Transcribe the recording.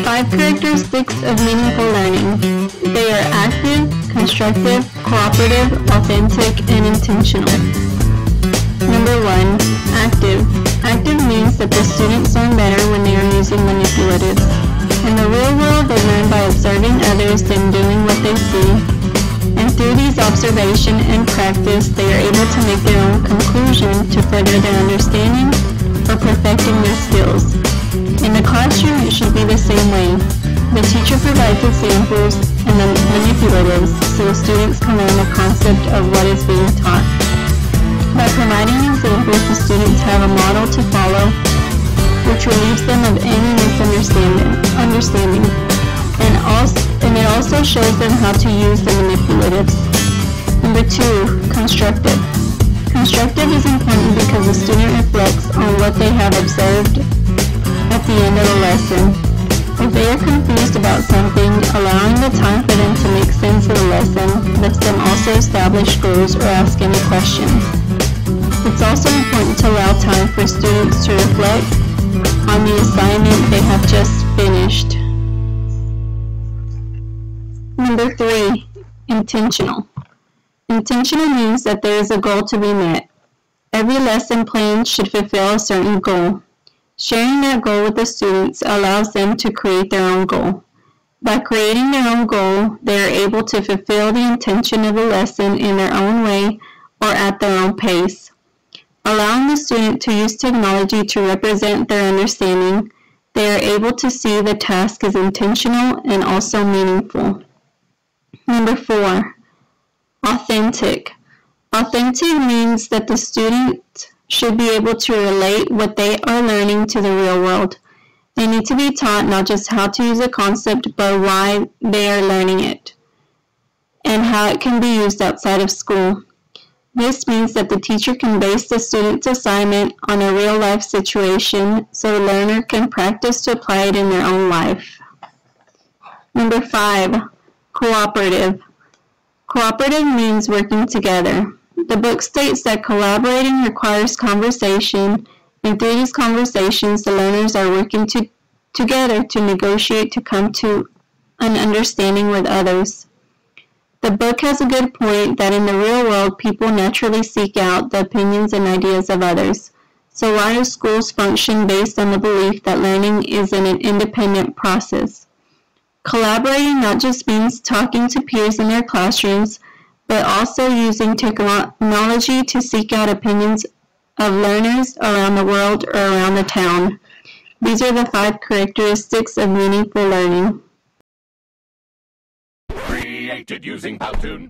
5 characteristics of meaningful learning. They are active, constructive, cooperative, authentic, and intentional. Number 1. Active. Active means that the students learn better when they are using manipulatives. In the real world, they learn by observing others and doing what they see. And through these observation and practice, they are able to make their own conclusion to further their understanding or perfecting their skills. In the classroom, it should be the same way. The teacher provides examples and the manipulatives so the students can learn the concept of what is being taught. By providing examples, the students have a model to follow, which relieves them of any misunderstanding, and it also shows them how to use the manipulatives. Number 2, constructive. Constructive is important because the student reflects on what they have observed at the end of the lesson. If they are confused about something, allowing the time for them to make sense of the lesson lets them also establish goals or ask any questions. It's also important to allow time for students to reflect on the assignment they have just finished. Number 3, intentional. Intentional means that there is a goal to be met. Every lesson plan should fulfill a certain goal. Sharing that goal with the students allows them to create their own goal. By creating their own goal, they are able to fulfill the intention of the lesson in their own way or at their own pace. Allowing the student to use technology to represent their understanding, they are able to see the task as intentional and also meaningful. Number 4, authentic. Authentic means that the student should be able to relate what they are learning to the real world. They need to be taught not just how to use a concept, but why they are learning it and how it can be used outside of school. This means that the teacher can base the student's assignment on a real-life situation so the learner can practice to apply it in their own life. Number 5, cooperative. Cooperative means working together. The book states that collaborating requires conversation, and through these conversations, the learners are working together to negotiate to come to an understanding with others. The book has a good point that in the real world, people naturally seek out the opinions and ideas of others. So why do schools function based on the belief that learning is an independent process? Collaborating not just means talking to peers in their classrooms, but also using technology to seek out opinions of learners around the world or around the town. These are the 5 characteristics of meaningful learning. Created using Powtoon.